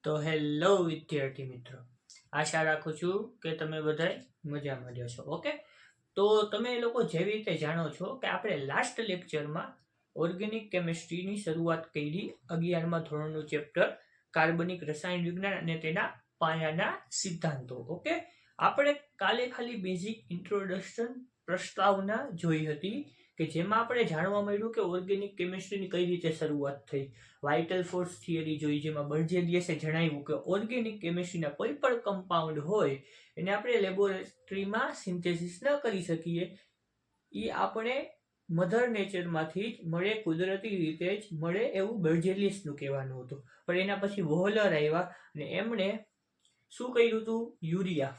તો હેલો વિદ્યાર્થી મિત્રો, આશા રાખું છું કે તમે બધાય મજામાં જશો. ઓકે, તો તમે લોકો જેવી રીતે જાણો છો કે આપણે લાસ્ટ લેક્ચરમાં ઓર્ગેનિક કેમિસ્ટ્રીની શરૂઆત કરી 11મા ધોરણનું ચેપ્ટર કાર્બનિક રસાયણ વિજ્ઞાન અને તેના પાયાના સિદ્ધાંતો. ઓકે, આપણે કાલે ખાલી બેઝિક ઇન્ટ્રોડક્શન પ્રસ્તાવના જોઈ હતી કે જેમાં આપણે જાણવા મળ્યું કે ઓર્ગેનિક કેમિસ્ટ્રીની કઈ રીતે શરૂઆત થઈ. વાઇટલ ફોર્સ થિયરી જોઈ, જેમાં બર્જેલિયસે જણાવ્યું કે ઓર્ગેનિક કેમિસ્ટ્રીના કોઈ પણ કમ્પાઉન્ડ હોય એને આપણે લેબોરેટરીમાં સિન્થેસિસ ન કરી શકીએ, એ આપણે મધર નેચરમાંથી જ મળે, કુદરતી રીતે જ મળે એવું બર્જેલિયસનું કહેવાનું હતું. પણ એના પછી વોહલર આવ્યા અને એમણે શું કર્યું હતું? યુરિયા,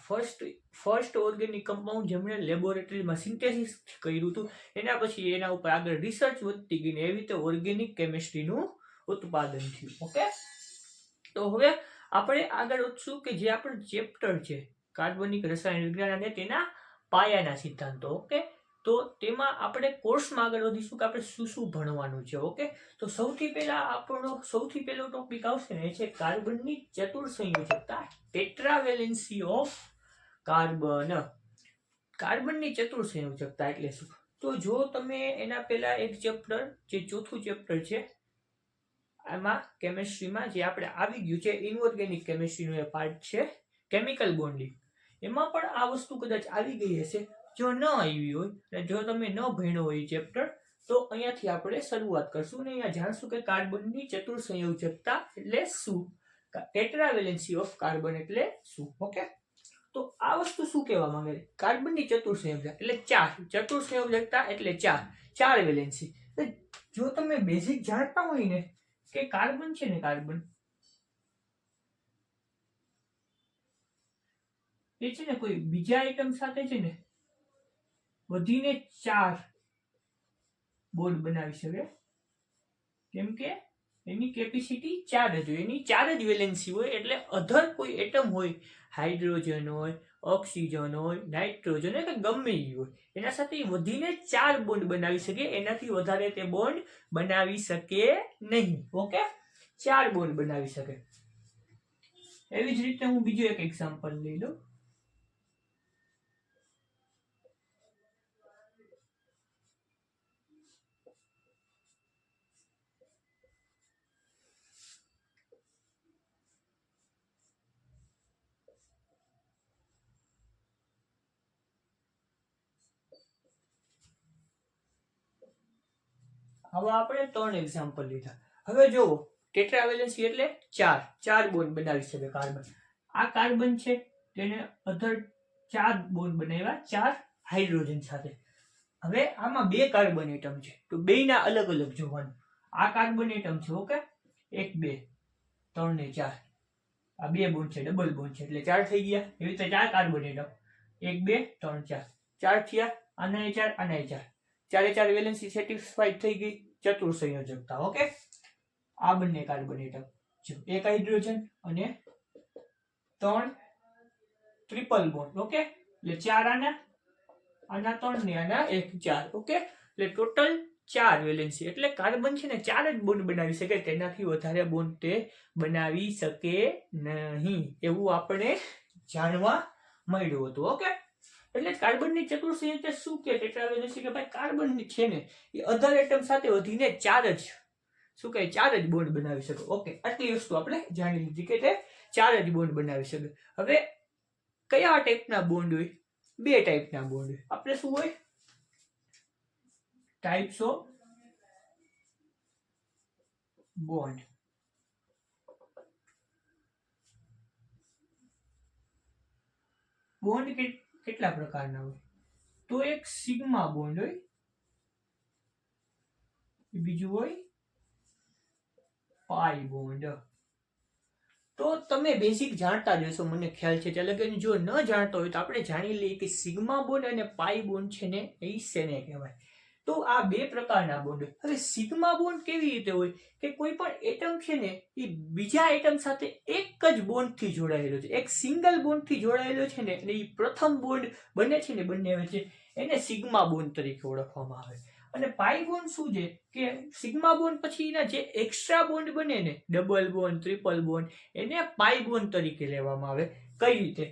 ફર્સ્ટ ઓર્ગેનિક કમ્પાઉન્ડ જેમણે લેબોરેટરીમાં સિન્થેસિસ કર્યું હતું. એના પછી એના ઉપર આગળ રિસર્ચ વધતી ગઈ ને એવી રીતે ઓર્ગેનિક કેમિસ્ટ્રીનું ઉત્પાદન થયું. ઓકે, તો હવે આપણે આગળ વધશું કે જે આપણું ચેપ્ટર છે કાર્બનિક રસાયણ વિજ્ઞાન અને તેના પાયાના સિદ્ધાંતો. ઓકે, તો તેમાં આપણે કોર્સમાં આગળ વધીશું કે આપણે શું શું ભણવાનું છે. ઓકે, તો સૌથી પહેલો ટોપિક આવશે ને, એ છે કાર્બનની ચતુર્સંયોજકતા, ટેટ્રાવેલેન્સી ઓફ કાર્બન. કાર્બનની ચતુર્સંયોજકતા એટલે શું? તો જો તમે એના પહેલા એક ચેપ્ટર, જે ચોથું ચેપ્ટર છે આમાં કેમિસ્ટ્રીમાં જે આપણે આવી ગયું છે, ઇનઓર્ગેનિક કેમિસ્ટ્રીનો એ પાર્ટ છે કેમિકલ બોન્ડિંગ, એમાં પણ આ વસ્તુ કદાચ આવી ગઈ હશે. જો ન આવી હોય અને જો તમે ન ભણ્યો હોય ચેપ્ટર, તો અહીંયાથી આપણે શરૂઆત કરશું ને અહીંયા જાણશું કે કાર્બનની ચતુર્સંયોજકતા એટલે શું, ટેટ્રાવેલેન્સી ઓફ કાર્બન એટલે શું. ઓકે, તો આ વસ્તુ શું કહેવા માંગે છે? કાર્બનની ચતુર્સંયોજકતા એટલે ચાર, ચતુર્સંયોજકતા એટલે ચાર વેલેન્સી. જો તમે બેઝિક જાણતા હોય ને કે કાર્બન છે ને, કાર્બન એ છે ને કોઈ બીજા આઈટમ સાથે છે ને વધીને 4 બોન્ડ બનાવી શકે, કેમ કે એની કેપેસિટી 4 જ હોય, એની 4 જ વેલેન્સી હોય. એટલે અધર કોઈ એટમ હોય, હાઇડ્રોજન હોય, ઓક્સિજન હોય, નાઇટ્રોજન હોય કે ગમે એ હોય, એના સાથે વધીને 4 બોન્ડ બનાવી શકે, એનાથી વધારે તે બોન્ડ બનાવી શકે નહીં. ઓકે, 4 બોન્ડ બનાવી શકે. એવી જ રીતે હું બીજું એક એક્ઝામ્પલ લઈ લઉં. હવે આપણે 3 એક્ઝામ્પલ લીધા. હવે જુઓ, ટેટ્રાવેલેન્સી એટલે 4 બોન્ડ બનાવી શકે કાર્બન. આ કાર્બન છે, તેને અધર 4 બોન્ડ બનાવ્યા 4 હાઇડ્રોજન સાથે. હવે આમાં 2 કાર્બન એટમ છે, તો બેયના અલગ અલગ જોવાનું. આ કાર્બન એટમ છે, ઓકે, 1 2 3 ને 4, આ 2 બોન્ડ છે, ડબલ બોન્ડ છે એટલે 4 થઈ ગયા. એવી રીતે 4 કાર્બન એટમ, 1 2 3 4 થયા. આના 4 આના 4, ચારે 4 વેલેન્સી સેટિસ્ફાઈડ થઈ ગઈ. ચતુર્સંયોજકતા. ઓકે, આ બંને કાર્બન એટમ, એક હાઇડ્રોજન અને 3 ટ્રિપલ બોન્ડ. ઓકે, એટલે 4 આના 3 ને આના 1 4. ઓકે, એટલે ટોટલ 4 વેલેન્સી. એટલે કાર્બન છે ને 4 જ બોન્ડ બનાવી શકે, તેનાથી વધારે બોન્ડ તે બનાવી શકે નહીં, એવું આપણે જાણવા મળ્યું હતું. ઓકે, એટલે કાર્બનની ચતુર્સંયોજકતા શું કે ટેટ્રાવેલેન્સી કે ભાઈ કાર્બન છે ને એ અધર એટમ સાથે વધીને 4 જ શું કહે 4 જ બોન્ડ બનાવી શકે. ઓકે, આટલી વસ્તુ આપણે જાણી લીધી કે તે 4 જ બોન્ડ બનાવી શકે. હવે કયા ટાઈપના બોન્ડ હોય? 2 ટાઈપના બોન્ડ હોય. આપણે શું હોય? Types of bond. બોન્ડ કેટલા પ્રકારના હોય? તો એક સિગ્મા બોન્ડ હોય, બીજું હોય પાઈ બોન્ડ. તો તમે બેઝિક જાણતા જ હશો, મને ખ્યાલ છે. એટલે કે જો ન જાણતા હોય તો આપણે જાણી લઈએ કે સિગ્મા બોન્ડ અને પાઈ બોન્ડ છે ને એ શેને કહેવાય. તો આ 2 પ્રકારના બોન્ડ હોય. હવે સિગ્મા બોન્ડ કેવી રીતે હોય કે કોઈ પણ એટમ છે ને એ બીજા એટમ સાથે એક જ બોન્ડ થી જોડાયેલો છે, એક સિંગલ બોન્ડ થી જોડાયેલો છે ને, એટલે એ પ્રથમ બોન્ડ બને છે ને બંને વચ્ચે, એને સિગ્મા બોન્ડ તરીકે ઓળખવામાં આવે. અને પાઈ બોન્ડ શું છે કે સિગ્મા બોન્ડ પછી એના જે એક્સ્ટ્રા બોન્ડ બને ને, ડબલ બોન્ડ, ટ્રિપલ બોન્ડ, એને પાઈ બોન્ડ તરીકે લેવામાં આવે. કઈ રીતે?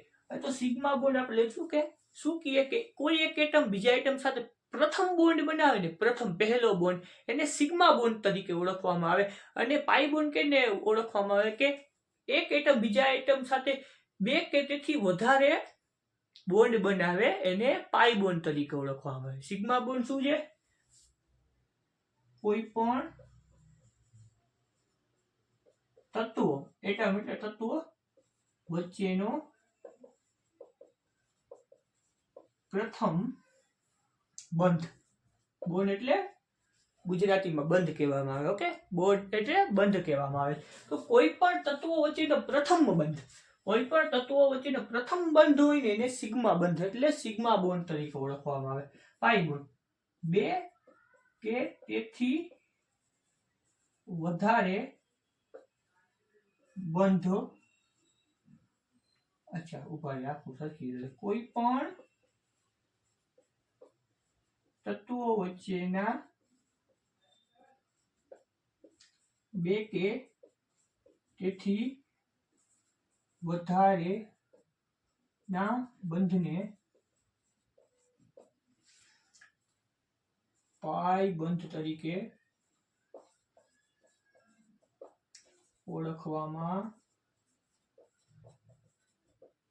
તો સિગ્મા બોન્ડ આપણે લઈશું કે શું કહીએ કે કોઈ એક એટમ બીજા એટમ સાથે પ્રથમ બોન્ડ બનાવે ને, પ્રથમ પહેલો બોન્ડ, એને સિગ્મા બોન્ડ તરીકે ઓળખવામાં આવે. અને પાઈ બોન્ડ કેને ઓળખવામાં આવે કે એક એટમ બીજા એટમ સાથે 2 કે તેથી વધારે બોન્ડ બનાવે, એને પાઈ બોન્ડ તરીકે ઓળખવામાં આવે. સિગ્મા બોન્ડ શું છે? કોઈ પણ તત્વો, એટમ એટલે તત્વો વચ્ચેનો પ્રથમ બંધ. બોન્ડ એટલે ગુજરાતીમાં બંધ કહેવામાં આવે. ઓકે, બોન્ડ એટલે બંધ કહેવામાં આવે. તો કોઈ પણ તત્વો વચ્ચેનો પ્રથમ બંધ, કોઈ પણ તત્વો વચ્ચેનો પ્રથમ બંધ હોય ને એને સિગ્મા બંધ એટલે સિગ્મા બોન્ડ તરીકે ઓળખવામાં આવે. પાઈ બોન્ડ 2 કે તેથી વધારે બંધો, ઉભા આખું સરખી, કોઈ પણ તત્વો વચ્ચેના 2 કે તેથી વધારે ના બંધને પાઈ બંધ તરીકે ઓળખવામાં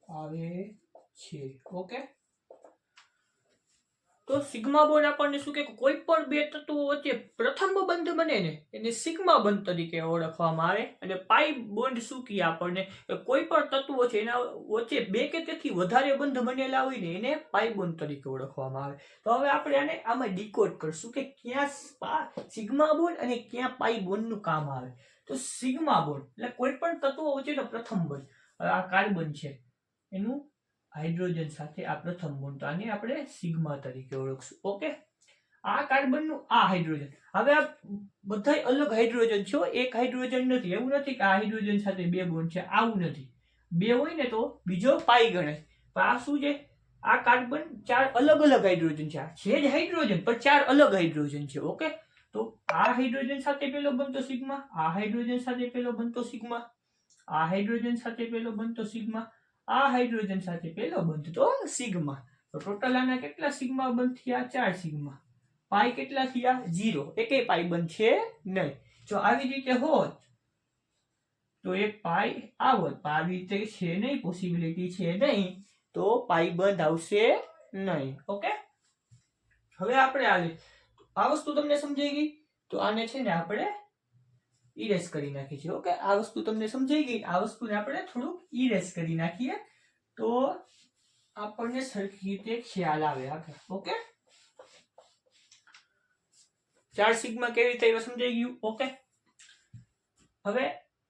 આવે છે. ઓકે, તો સિગ્મા બોન્ડ આપણને શું કે કોઈ પણ 2 તત્વો વચ્ચે પ્રથમ બંધ બને ને એને સિગ્મા બંધ તરીકે ઓળખવામાં આવે. અને પાઈ બોન્ડ શું કહે આપણને કોઈ પણ તત્વો છે એના વચ્ચે 2 કે તેથી વધારે બંધ બનેલા હોય ને એને પાઈ બોન્ડ તરીકે ઓળખવામાં આવે. તો હવે આપણે આને આમાં ડીકોડ કરશું કે ક્યાં સિગ્મા બોન્ડ અને ક્યાં પાઈ બોન્ડ નું કામ આવે. તો સિગ્મા બોન્ડ એટલે કોઈ પણ તત્વો વચ્ચેનો પ્રથમ બંધ. આ કાર્બન છે એનું હાઇડ્રોજન સાથે આ પ્રથમ બોન્ડ, તો આને આપણે સિગ્મા તરીકે ઓળખશું. ઓકે, આ કાર્બન નું આ હાઇડ્રોજન, હવે આ બધા અલગ હાઇડ્રોજન છે, એક હાઇડ્રોજન નથી. એવું નથી કે આ હાઇડ્રોજન સાથે 2 બોન્ડ છે, આવું નથી. 2 હોય ને તો બીજો પાઈ ગણાય. પણ આ શું છે? આ કાર્બન 4 અલગ અલગ હાઇડ્રોજન છે. આ છે જ હાઇડ્રોજન પણ 4 અલગ હાઇડ્રોજન છે. ઓકે, તો આ હાઇડ્રોજન સાથે પેલો બનતો સિગ્મા, આ હાઇડ્રોજન સાથે પેલો બનતો સિગ્મા, આ હાઇડ્રોજન સાથે પેલો બનતો સિગ્મા, આ હાઇડ્રોજન સાથે પેલો બનતો સિગ્મા. તો ટોટલ આના કેટલા સિગ્મા બંધ થયા? 4 સિગ્મા. પાઈ કેટલા થયા? 0. એકેય પાઈ બંધ છે નહીં. જો આવી રીતે હોત તો એક પાઈ આવત, પણ આવી રીતે છે નહીં, પોસિબિલિટી છે નહીં, તો પાઈ બંધ આવશે નહીં. ઓકે, હવે આપણે આ વસ્તુ તમને સમજાઈ ગઈ? તો આને છે ને આપણે ઇરેઝ કરી નાખીએ છીએ. ઓકે, આ વસ્તુ તમને સમજાઈ ગઈ? આ વસ્તુને આપણે થોડુંક ઇરેઝ કરી નાખીએ તો આપણને સરખી રીતે ખ્યાલ આવે. ઓકે, 4 સિગ્મા કેવી રીતે સમજાઈ ગયું? ઓકે, હવે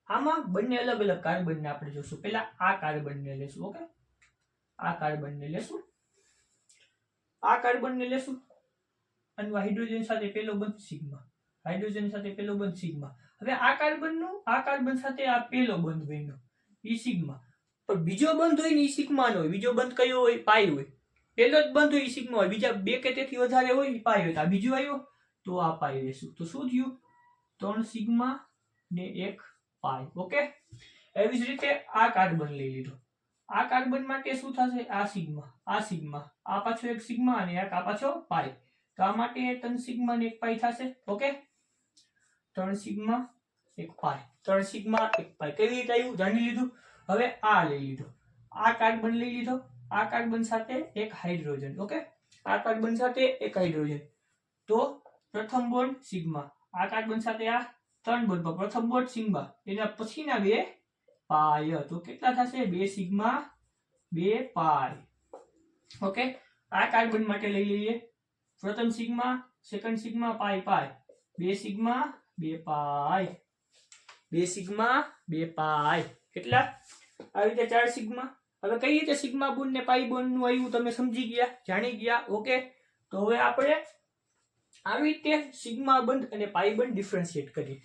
આમાં બંને અલગ અલગ કાર્બનને આપણે જોશું. પહેલા આ કાર્બનને લેશું. ઓકે, આ કાર્બનને લેશું, આ કાર્બનને લેશું, અને હાઇડ્રોજન સાથે પેલો બંધ સિગ્મા, હાઇડ્રોજન સાથે પેલો બંધ સિગ્મા. હવે આ કાર્બનનું આ કાર્બન સાથે આ પેલો બંધ બન્યો, ઈ સિગ્મા. પણ બીજો બંધ હોય ને ઈ સિગ્મા નો હોય. બીજો બંધ કયો હોય? પાઈ હોય. પેલો જ બંધ હોય ઈ સિગ્મા હોય. બીજા 2 કે તેથી વધારે હોય ઈ પાઈ હોય. તો આ બીજો આવ્યો તો આ પાઈ લેશું. તો શું થયું? 3 સિગ્મા ને 1 પાઈ. ઓકે, એવી જ રીતે આ કાર્બન લઈ લીધો. આ કાર્બન માટે શું થશે? આ સિગ્મા, આ સિગ્મા, આ પાછો 1 સિગ્મા અને આ પાછો પાઈ. તો આ માટે 3 સિગ્મા ને 1 પાઈ થશે. ઓકે, 3 સિગ્મા 1 પાઈ, 3 સિગ્મા 1 પાઈ. કેવી રીતે આવ્યું? જાણી લીધું. હવે આ લઈ લીધો, આ કાર્બન લઈ લીધો, આ કાર્બન સાથે 1 હાઇડ્રોજન. ઓકે, આ કાર્બન સાથે 1 હાઇડ્રોજન. તો પ્રથમ બોન્ડ સિગ્મા, આ કાર્બન સાથે આ 3 બોન્ડ, પ્રથમ બોન્ડ સિગ્મા, એના પછીના 2 પાઈ. તો કેટલા થશે? 2 સિગ્મા 2 પાઈ. ઓકે, આ કાર્બન માટે લઈ લઈએ પ્રથમ સિગ્મા, સેકન્ડ સિગ્મા, પાઈ પાઈ, 2 સિગ્મા 2 પાઈ, 2 સિગ્મા 2 પાઈ. કેટલા? આવી રીતે 4 સિગ્મા. હવે કઈ રીતે સિગ્મા બોન્ડ ને પાઈ બોન્ડ નું આવ્યું તમે સમજી ગયા, જાણી ગયા. ઓકે, તો હવે આપણે આવી રીતે સિગ્મા બંધ અને પાઈ બંધ ડિફરન્શિએટ કરીએ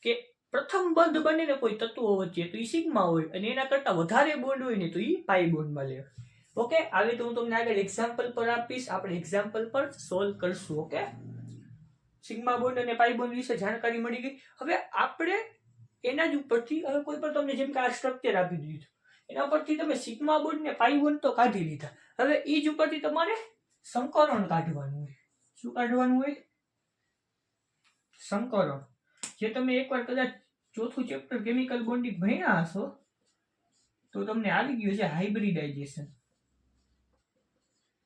કે પ્રથમ બંધ બને ને કોઈ તત્વો વચ્ચે તો ઈ સિગ્મા હોય, અને એના કરતા વધારે બોન્ડ હોય ને તો ઈ પાઈ બોન્ડમાં લે. ઓકે, આવી તો હું તમને આગળ એક્ઝામ્પલ પર આપીશ, આપણે એક્ઝામ્પલ પર સોલ્વ કરશું. ઓકે, સિગ્મા બોન્ડ અને પાઈ બોન્ડ વિશે જાણકારી મળી ગઈ. હવે આપણે એના જ ઉપરથી હવે કોઈ પણ તમને જેમ કે આ સ્ટ્રક્ચર આપી દીધું, એના પરથી તમે સિગ્મા બોન્ડ ને પાઈ બોન્ડ તો કાઢી લીધા. હવે એ જ ઉપરથી તમારે સંકરણ કાઢવાનું હોય. શું કાઢવાનું હોય? સંકરણ. જે તમે એકવાર કદાચ ચોથું ચેપ્ટર કેમિકલ બોન્ડિંગ ભણ્યા હશો તો તમને આવી ગયું છે હાઇબ્રિડાઇઝેશન.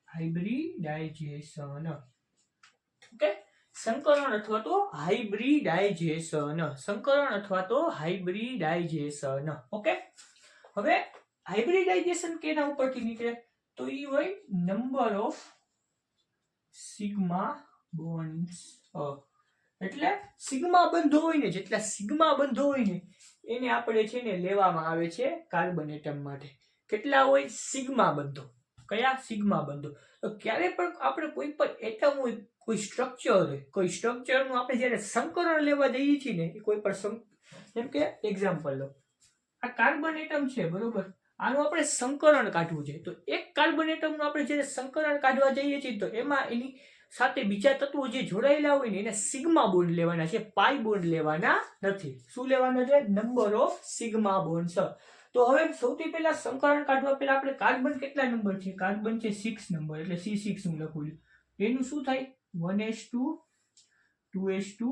હાઇબ્રિડાઇઝેશન ઓકે, સંકરણ અથવા તો હાઇબ્રિડાઇઝેશન. સંકરણ અથવા તો હાઇબ્રિડાઇઝેશન. ઓકે, હવે હાઇબ્રિડાઇઝેશન કેના ઉપરથી નીકળે તો ઈ હોય નંબર ઓફ સિગ્મા બોન્ડ્સ. એટલે સિગ્મા બંધો હોય ને, જેટલા સિગ્મા બંધો હોય ને એને આપણે છે ને લેવામાં આવે છે કાર્બન એટમ માટે. કેટલા હોય? સિગ્મા બંધો. કયા? સિગ્મા બંધો. તો ક્યારે પણ આપણે કોઈ પણ એટમ હોય, કોઈ સ્ટ્રક્ચર હોય, કોઈ સ્ટ્રક્ચરનું આપણે જ્યારે સંકરણ લેવા જઈએ છીએ ને, કોઈ પણ જેમ કે એક્ઝામ્પલ લો, આ કાર્બન એટમ છે બરોબર, આનું આપણે સંકરણ કાઢવું છે. તો એક કાર્બન એટમનું આપણે જ્યારે સંકરણ કાઢવા જઈએ છીએ તો એમાં એની સાથે બીજા તત્વો જે જોડાયેલા હોય ને એને સિગ્મા બોન્ડ લેવાના છે, પાઈ બોન્ડ લેવાના નથી. શું લેવાના છે? Number of sigma bonds. તો હવે સૌથી પહેલા સંકરણ કાઢવા પહેલા આપણે કાર્બન કેટલા નંબર છે? કાર્બન છે 6 નંબર, એટલે C6 હું લખું છું. એનું શું થાય? 1s2 2s2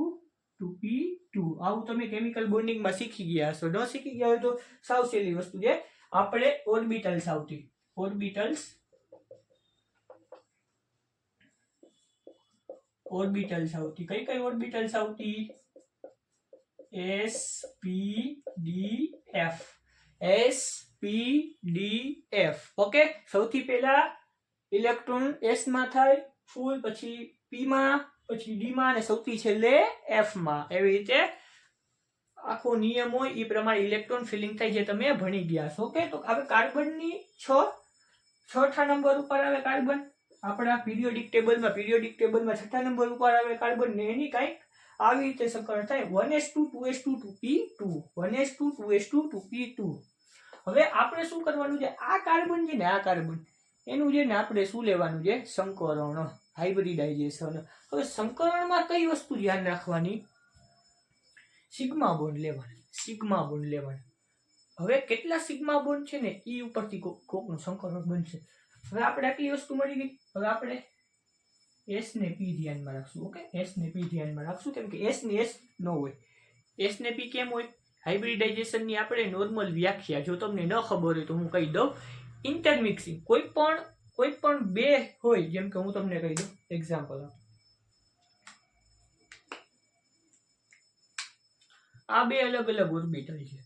2p2. આવું તમે કેમિકલ બોન્ડિંગમાં શીખી ગયા હશો. ન શીખી ગયા હોય તો સાવ સહેલી વસ્તુ છે, આપણે ઓર્બિટલ્સ આવતી. ઓર્બિટલ્સ આવતી. કઈ કઈ ઓર્બિટલ્સ આવતી? s p d f. s p d f. Okay, સૌથી પહેલા ઇલેક્ટ્રોન s માં થાય ફૂલ, પછી p માં, પછી d માં અને સૌથી છેલ્લે f માં. એવી રીતે આખો નિયમ હોય એ પ્રમાણે ઇલેક્ટ્રોન ફિલિંગ થાય, જે તમે ભણી ગયા છો. ઓકે, તો હવે કાર્બનની છઠ્ઠા નંબર ઉપર આવે કાર્બન. આપણા પીરિયોડિક ટેબલમાં છઠ્ઠા નંબર ઉપર આવે કાર્બન ને એની કંઈક આવી રીતે સંકરણ થાય 1s2 2s2 2p2. 1s2 2s2 2p2. હવે આપણે શું કરવાનું છે? આ કાર્બન છે ને, આ કાર્બન એનું છે ને આપણે શું લેવાનું છે? સંકરણ, હાઇબ્રિડાઇઝેશન. હવે સંકરણમાં કઈ વસ્તુ ધ્યાન રાખવાની? સિગ્મા બોન્ડ લેવાના. સિગ્મા બોન્ડ લેવાના. હવે કેટલા સિગ્મા બોન્ડ છે ને ઈ ઉપરથી કોકનું સંકરણ બનશે. હવે આપણે આટલી વસ્તુ મળી ગઈ. હવે આપણે s ને p ધ્યાનમાં રાખશું. ઓકે, s ને p ધ્યાનમાં રાખશું, કેમ કે s ને s ન હોય. s ને p કેમ હોય? હાઇબ્રિડાઇઝેશન ની આપણે નોર્મલ વ્યાખ્યા જો તમને ન ખબર હોય તો હું કહી દઉં. ઇન્ટરમિક્સિંગ. કોઈ પણ બે હોય, જેમ કે હું તમને કહી દઉં એક્ઝામ્પલ. આ બે અલગ અલગ ઓર્બિટલ છે.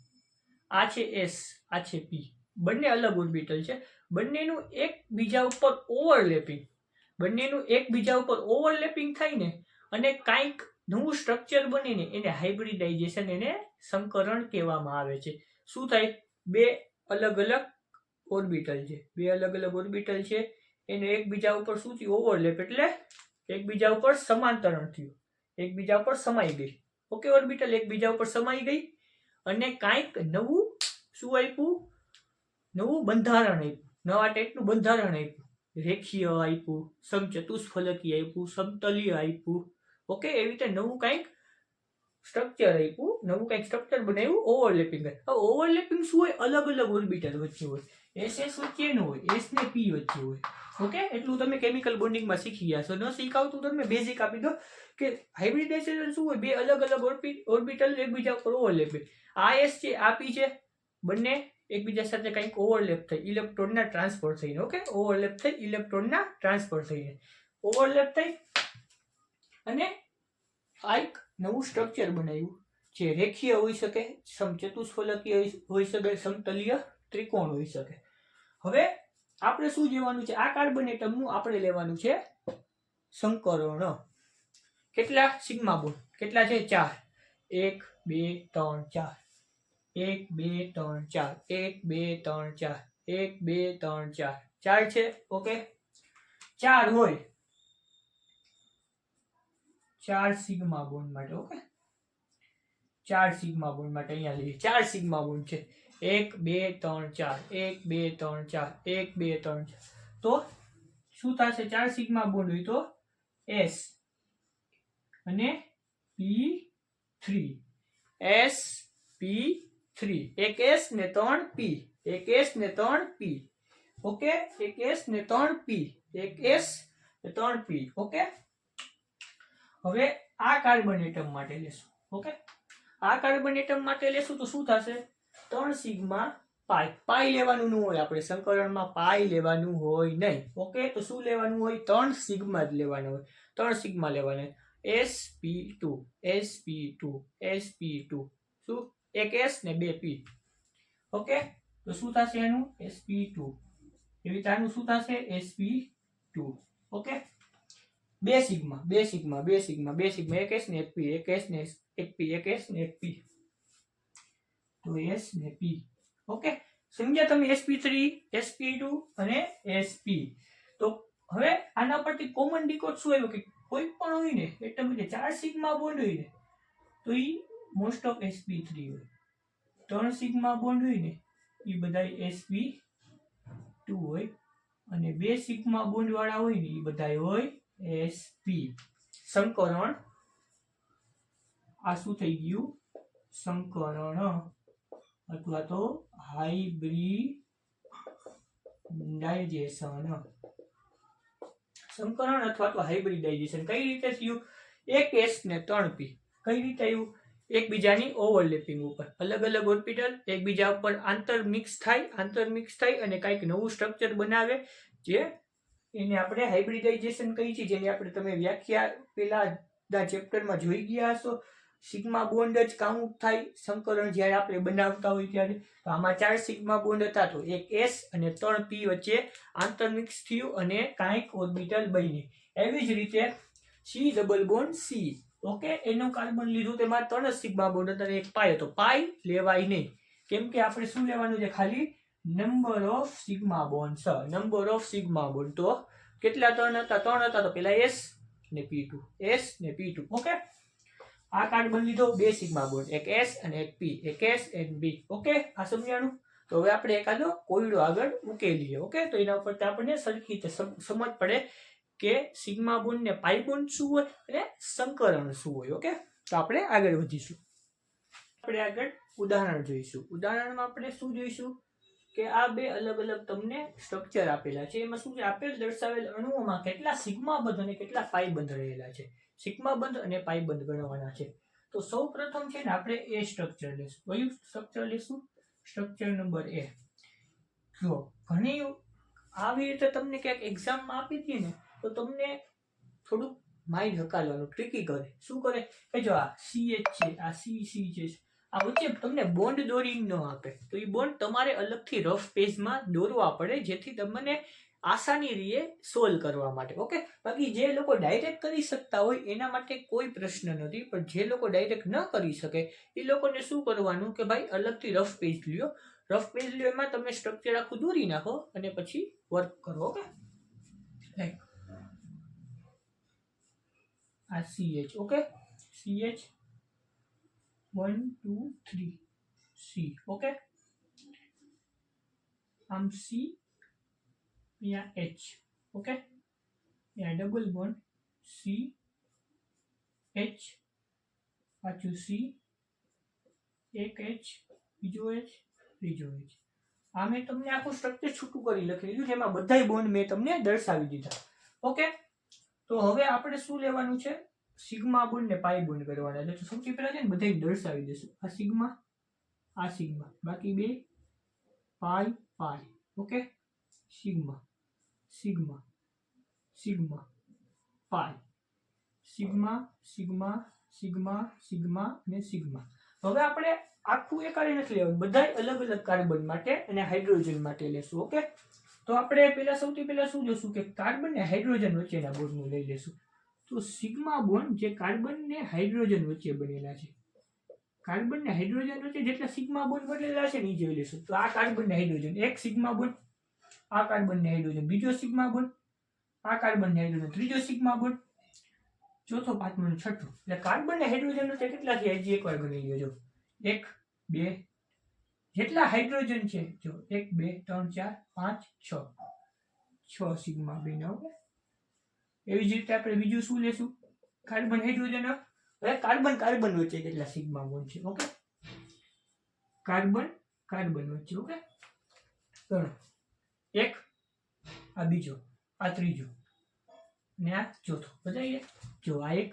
આ છે s, આ છે p. બંને અલગ ઓર્બિટલ છે. બંનેનું એકબીજા ઉપર ઓવરલેપિંગ થાય ને અને કાંઈક નવું સ્ટ્રક્ચર બનીને એને હાઇબ્રિડાઇઝેશન, એને સંકરણ કહેવામાં આવે છે. શું થાય? બે અલગ અલગ ઓર્બિટલ છે. એને એકબીજા ઉપર શું થયું? ઓવરલેપ, એટલે એકબીજા ઉપર સમાંતરણ થયું, એકબીજા ઉપર સમાઈ ગઈ. ઓકે, ઓર્બિટલ એકબીજા ઉપર સમાઈ ગઈ અને કાંઈક નવું શું આપ્યું? નવું બંધારણ આપ્યું, નવા ટાઈપનું બંધારણ આપ્યું. રેખીય આપ્યું, સમચતુષ્ફલકી આપ્યું, સમતલીય આપ્યું. ઓકે, એવી રીતે નવું કંઈક સ્ટ્રક્ચર આપ્યું, નવું કંઈક સ્ટ્રક્ચર બનાવ્યું. ઓવરલેપિંગ. હવે ઓવરલેપિંગ શું હોય? અલગ અલગ ઓર્બિટલ વચ્ચે હોય. s વચ્ચે ન હોય, s ને p વચ્ચે હોય. ઓકે, એટલું તમે કેમિકલ બોન્ડિંગમાં શીખી ગયા છો. ન શીખાવતું તમે બેઝિક આપી દો કે હાઇબ્રિડાઇઝેશન શું હોય? બે અલગ અલગ ઓર્બિટલ એકબીજા ઉપર ઓવરલેપ. આ s છે, આ p છે, બંને એકબીજા સાથે કંઈક ઓવરલેપ થઈ ઇલેક્ટ્રોનના ટ્રાન્સફર થઈને. ઓકે, ઓવરલેપ થઈ ઇલેક્ટ્રોનના ટ્રાન્સફર થઈને, ઓવરલેપ થઈ અને કંઈક નવું સ્ટ્રક્ચર બનાવ્યું, જે રેખીય હોઈ શકે, સમચતુષ્ફલકીય હોઈ શકે, સમતલીય ત્રિકોણ હોઈ શકે. હવે આપણે શું લેવાનું છે? આ કાર્બન એટમનું આપણે લેવાનું છે સંકરણ. કેટલા સિગ્મા બોન્ડ? કેટલા છે? 4. 1 2 3 4. 1 2 3 4. 1 2 3 4. 1 2 3 4. 4 છે. ઓકે, 4 હોય 4 સિગ્મા બોન્ડ માટે. ઓકે, 4 સિગ્મા બોન્ડ માટે અહીંયા લઈએ. 4 સિગ્મા બોન્ડ છે. 1 2 3 4. 1 2 3 4. 1 2 3 4. તો શું થશે? 4 સિગ્મા બોન્ડ હોય તો s અને P3 sp3 એક s ને 3 p એક s ને 3 p ઓકે એક s ને 3 p એક s ને 3 p ઓકે હવે આ કાર્બન એટમ માટે લેશું ઓકે આ કાર્બન એટમ માટે લેશું તો શું થશે 3 સિગ્મા પાઈ પાઈ લેવાનું ન હોય આપણે સંકલનમાં પાઈ લેવાનું હોય નહીં ઓકે તો શું લેવાનું હોય 3 સિગ્મા જ લેવાનું હોય 3 સિગ્મા લેવાના sp2 sp2 sp2 શું એક s ને 2 p ઓકે તો શું થશે એનું sp2 એવી રીતે આનું શું થશે sp2 okay 2 sigma 2 sigma 2 sigma 2 sigma એક s ને એક p એક s ને એક p એક s ને એક p તો s ને p ઓકે સમજ્યા તમે sp3 sp2 અને sp તો હવે આના પરથી કોમન ડિકોડ શું આવ્યું કે કોઈ પણ હોય ને એટલે કે 4 સિગ્મા બોન્ડ હોય ને તો ઈ મોસ્ટ ઓફ sp3 હોય 3 સિગ્મા બોન્ડ હોય ને ઈ બધા sp2 હોય અને 2 સિગ્મા બોન્ડ વાળા હોય ને ઈ બધા હોય sp સંકરણ આ શું થઈ ગયું સંકરણ અથવા તો હાઇબ્રિડાઇઝેશન સંકરણ અથવા તો હાઇબ્રિડાઇઝેશન કઈ રીતે થયું એક s ને 3 p કઈ રીતે આવ્યું એકબીજાની ઓવરલેપિંગ ઉપર અલગ અલગ ઓર્બિટલ એકબીજા ઉપર આંતર મિક્સ થાય અને કંઈક નવું સ્ટ્રક્ચર બનાવે જે એને આપણે હાઇબ્રિડાઇઝેશન કહી છીએ જેની આપણે તમે વ્યાખ્યા પેલા ચેપ્ટરમાં જોઈ ગયા હશો સિગ્મા બોન્ડ જ કાઉન્ટ થાય સંકરણ જ્યારે આપણે બનાવતા હોય ત્યારે તો આમાં 4 સિગ્મા બોન્ડ હતા તો એક s અને 3 p વચ્ચે આંતર મિક્સ થયું અને કાંઈક ઓર્બિટલ બની એવી જ રીતે c double bond c okay એનો કાર્બન લીધું તેમાં 3 સિગ્મા બોન્ડ હતા એક પાઈ હતો પાઈ લેવાય નહીં કેમ કે આપણે શું લેવાનું છે ખાલી નંબર ઓફ સિગ્મા બોન્ડ તો કેટલા 3 હતા તો પેલા s ને p2 ઓકે આ કાર્બન લીધો 2 સિગ્મા બોન્ડ એક s અને એક p એક s and b ઓકે આ સમજાણું તો હવે આપણે એકાદો કોયડો આગળ ઉકેલીએ ઓકે તો એના ઉપર આપણને સરખી રીતે સમજ પડે કે સિગ્મા બોન્ડ ને પાઈ બોન્ડ શું હોય અને સંકરણ શું હોય ઓકે તો આપણે આગળ વધીશું આપણે આગળ ઉદાહરણ જોઈશું ઉદાહરણમાં આપણે શું જોઈશું કે આ બે અલગ અલગ તમને સ્ટ્રક્ચર આપેલા છે એમાં શું છે આપેલ દર્શાવેલ અણુઓમાં કેટલા સિગ્મા બંધ અને કેટલા પાઈ બંધ રહેલા છે સિગ્મા બંધ અને પાઈ બંધ ગણવાના છે તો સૌપ્રથમ છે ને આપણે એ સ્ટ્રક્ચર લેશું કયું સ્ટ્રક્ચર લેશું સ્ટ્રક્ચર નંબર એ જો ઘણી આવી રીતે તમને ક્યાંક એક્ઝામમાં આપી હતી ને તો તમને થોડુંક માઇન્ડ હકાલવાનું ટ્રિકી કરે શું કરે કે જો આ CH છે આ CC છે આ વચ્ચે તમને બોન્ડ દોરી ન આપે તો એ બોન્ડ તમારે અલગથી રફ પેજમાં દોરવા પડે જેથી તમને આસાની રીતે સોલ્વ કરવા માટે ઓકે બાકી જે લોકો ડાયરેક્ટ કરી શકતા હોય એના માટે કોઈ પ્રશ્ન નથી પણ જે લોકો ડાયરેક્ટ ન કરી શકે એ લોકોને શું કરવાનું કે ભાઈ અલગથી રફ પેજ લ્યો એમાં તમે સ્ટ્રક્ચર આખું દોરી નાખો અને પછી વર્ક કરો ઓકે લાઈક આ CH okay CH 1 2 3 C okay આમ C અહીંયા H ઓકે અહીંયા ડબલ બોન્ડ C H પાછું C એક H બીજો H ત્રીજો H આ મેં તમને આખું સ્ટ્રક્ચર છૂટું કરી લખી દીધું જેમાં બધાય બોન્ડ મેં તમને દર્શાવી દીધા ઓકે તો હવે આપણે શું લેવાનું છે સિગ્મા બોન્ડ ને પાઈ બોન્ડ કરવાના છે તો સૌથી પહેલા છે ને બધાય દર્શાવી દઈશું આ સિગ્મા બાકી બે પાઈ ઓકે સિગ્મા પાઈ સિગ્મા અને સિગ્મા હવે આપણે આખું એકારે નથી લેવાનું બધાય અલગ અલગ કાર્બન માટે અને હાઇડ્રોજન માટે લેશું ઓકે તો આપણે સૌથી પહેલા શું જોશું કે કાર્બન ને હાઇડ્રોજન વચ્ચેના બોન્ડનું લઈ લેશું તો સિગ્મા બોન્ડ જે કાર્બન ને હાઇડ્રોજન વચ્ચે બનેલા છે કાર્બન ને હાઇડ્રોજન વચ્ચે જેટલા સિગ્મા બોન્ડ બનેલા છે ને એ જોઈ લેશું તો આ કાર્બન ને હાઇડ્રોજન એક સિગ્મા બોન્ડ આ કાર્બન ને હાઇડ્રોજન બીજો સિગ્મા બોન્ડ આ કાર્બન ને હાઇડ્રોજન ત્રીજો સિગ્મા બોન્ડ ચોથો પાંચમો અને છઠ્ઠો એટલે કાર્બન ને હાઇડ્રોજન વચ્ચે કેટલા છે હજી એકવાર ગણી લેજો 1 2 જેટલા હાઇડ્રોજન છે જો 1 2 3 4 5 6 સિગ્મા બન્યા ઓકે એવી જ રીતે આપણે બીજું શું લેશું કાર્બન હાઇડ્રોજન. હવે કાર્બન કાર્બન વચ્ચે કેટલા સિગ્મા બોન્ડ છે? ઓકે, કાર્બન કાર્બન વચ્ચે. ઓકે, 3, એક આ બીજો, આ ત્રીજો ને આ ચોથો. બધાય જો આ એક,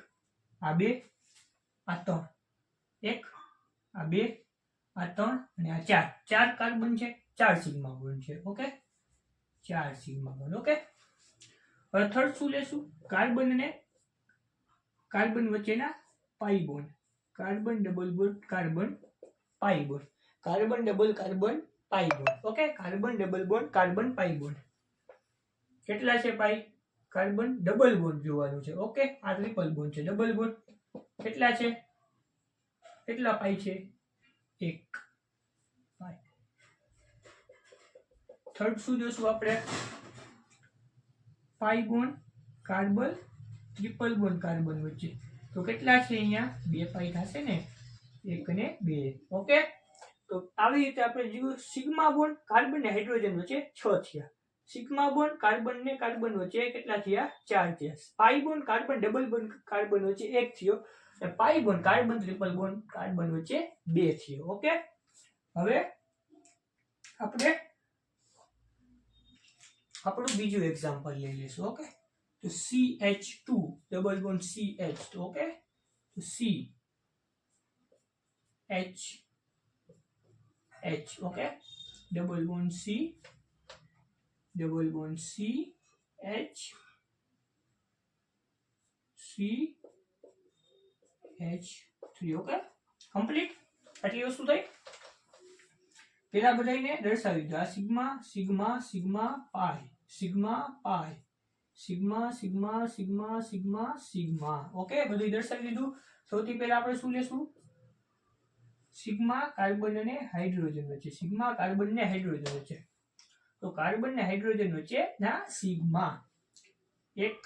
આ બે, આ 3, એક, આ બે, આ 3 અને આ 4. 4 કાર્બન છે, 4 સિગ્મા બોન્ડ છે. Okay, 4 sigma bond. ઓકે, હવે થર્ડ શું લેશું? કાર્બન અને કાર્બન વચ્ચેના pi bond. Carbon double bond carbon pi bond. Carbon double carbon pi bond. Okay, carbon double bond carbon pi bond. કેટલા છે પાઈ? કાર્બન ડબલ બોન્ડ જોવાનું છે. ઓકે, આ ટ્રિપલ બોન્ડ છે, ડબલ બોન્ડ. કેટલા છે? કેટલા પાઈ છે? 1 પાઈ. થર્ડ શું જોશું આપણે? Pi bond carbon triple bond carbon વચ્ચે. તો કેટલા છે અહીંયા? 2 પાઈ થશે ને, 1 અને 2. ઓકે, તો આવી રીતે આપણે જોયું સિગ્મા બોન્ડ કાર્બન ને હાઇડ્રોજન વચ્ચે 6 થયા. સિગ્મા બોન્ડ કાર્બન ને કાર્બન વચ્ચે કેટલા થયા? 4 થયા. Pi bond carbon double bond carbon વચ્ચે 1 થયો. અને pi bond carbon triple bond carbon વચ્ચે 2 થયો. ઓકે, હવે આપણે આપણું બીજું એક્ઝામ્પલ લઈ લઈશું. ઓકે, તો CH2 double bond CH. Okay, તો CH H. Okay, double bond C double bond CH CH3. Okay, complete. આટલી વસ્તુ થઈ. પેલા બધાને દર્શાવી દો. આ sigma sigma sigma pi, sigma pi, sigma sigma sigma sigma sigma. Okay, બધું દર્શાવી દીધું. સૌથી પહેલા આપણે શું લેશું? સિગ્મા કાર્બન અને હાઇડ્રોજન વચ્ચે. સિગ્મા કાર્બન ને હાઇડ્રોજન વચ્ચે. તો કાર્બન ને હાઇડ્રોજન વચ્ચે ના sigma 1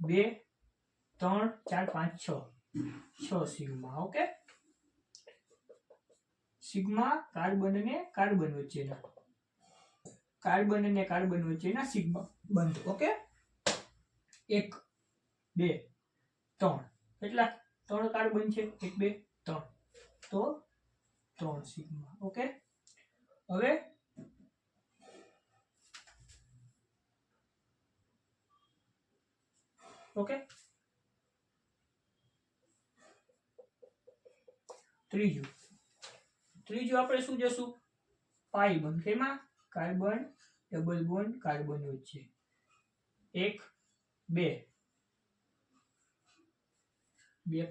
2 3 4 5 6 sigma. Okay, sigma carbon અને કાર્બન વચ્ચેના, કાર્બન અને કાર્બન વચ્ચેના સિગ્મા બંધ. ઓકે, 1 2 3. કેટલા? 3 કાર્બન છે, 1 2 3, તો 3 સિગ્મા. ઓકે, હવે ઓકે, ત્રીજું આપણે શું જોશું? પાઈ બોન્ડ. કેમાં? કાર્બન ડબલ બોન્ડ કાર્બન વચ્ચે 1 2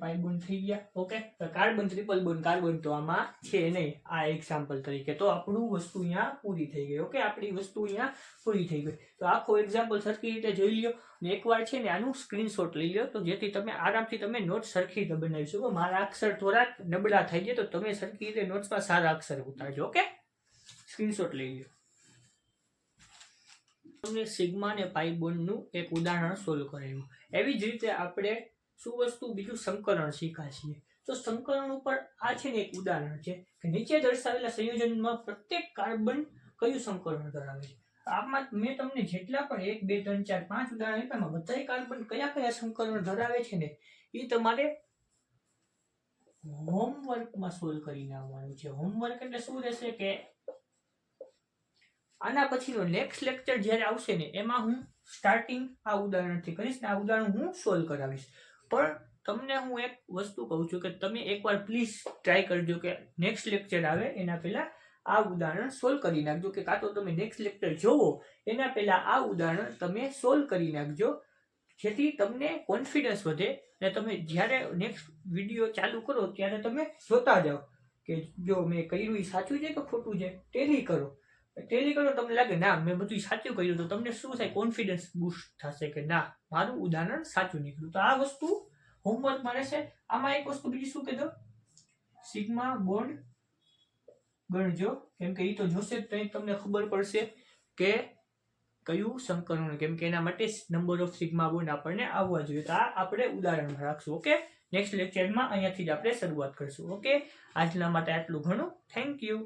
પાઈ બોન્ડ થઈ ગયા. ઓકે, તો કાર્બન ટ્રિપલ બોન્ડ કાર્બન તો આમાં છે નહીં, આ એક્ઝામ્પલ તરીકે. તો આપણું વસ્તુ અહીંયા પૂરી થઈ ગઈ. ઓકે, આપણી વસ્તુ અહીંયા પૂરી થઈ ગઈ. તો આખો એક્ઝામ્પલ સરખી રીતે જોઈ લ્યો ને એકવાર છે ને આનું સ્ક્રીનશોટ લઈ લો, તો જેથી તમે આરામથી તમે નોટ સરખી રીતે બનાવી શકો. મારા અક્ષર થોડાક નબળા થઈ જાય તો તમે સરખી રીતે નોટ્સમાં સારા અક્ષર ઉતારજો. ઓકે, સ્ક્રીનશોટ લઈ લો. તમને સિગ્મા અને પાઈ બોન્ડનું એક ઉદાહરણ સોલ્વ કરાવ્યું. એવી જ રીતે આપણે શું વસ્તુ બીજું સંકરણ શીખ્યા છીએ. તો સંકરણ ઉપર આ છે ને એક ઉદાહરણ છે કે નીચે દર્શાવેલા સંયોજનમાં પ્રત્યેક કાર્બન કયું સંકરણ ધરાવે છે. આમાં મેં તમને જેટલા પણ 1 2 3 4 5 ઉદાહરણ આપ્યા, બધા કાર્બન કયા કયા સંકરણ ધરાવે છે ને એ તમારે હોમવર્કમાં સોલ્વ કરીને આવવાનું છે. હોમવર્ક એટલે શું રહેશે કે આના પછીનો નેક્સ્ટ લેક્ચર જ્યારે આવશે ને એમાં હું સ્ટાર્ટિંગ આ ઉદાહરણથી કરીશ ને આ ઉદાહરણ હું સોલ્વ કરાવીશ. પણ તમને હું એક વસ્તુ કહું છું કે તમે એકવાર પ્લીઝ ટ્રાય કરજો કે નેક્સ્ટ લેક્ચર આવે એના પહેલા આ ઉદાહરણ સોલ્વ કરી નાખજો, કે કાં તો તમે નેક્સ્ટ લેક્ચર જોવો એના પહેલા આ ઉદાહરણ તમે સોલ્વ કરી નાખજો, જેથી તમને કોન્ફિડન્સ વધે અને તમે જ્યારે નેક્સ્ટ વિડીયો ચાલુ કરો ત્યારે તમે જોતા જાઓ કે જો મેં કર્યું એ સાચું છે કે ખોટું છે. ટેલી કરો તમને લાગે ના મેં બધું સાચું કર્યું, તો તમને શું થાય? કોન્ફિડન્સ બૂસ્ટ થશે કે ના મારું ઉદાહરણ સાચું નીકળ્યું. તો આ વસ્તુ હોમવર્કમાં રહેશે. આમાં એક વસ્તુ બીજી શું કીધું? સિગ્મા બોન્ડ ગણજો, કેમ કે એ તો જોશે તો તમને ખબર પડશે કે કયું સંકરણ, કેમ કે એના માટે નંબર ઓફ સિગ્મા બોન્ડ આપણને આવવા જોઈએ. તો આ આપણે ઉદાહરણમાં રાખશું. ઓકે, નેક્સ્ટ લેક્ચરમાં અહીંયાથી જ આપણે શરૂઆત કરશું. ઓકે, આજના માટે આટલું ઘણું. Thank you.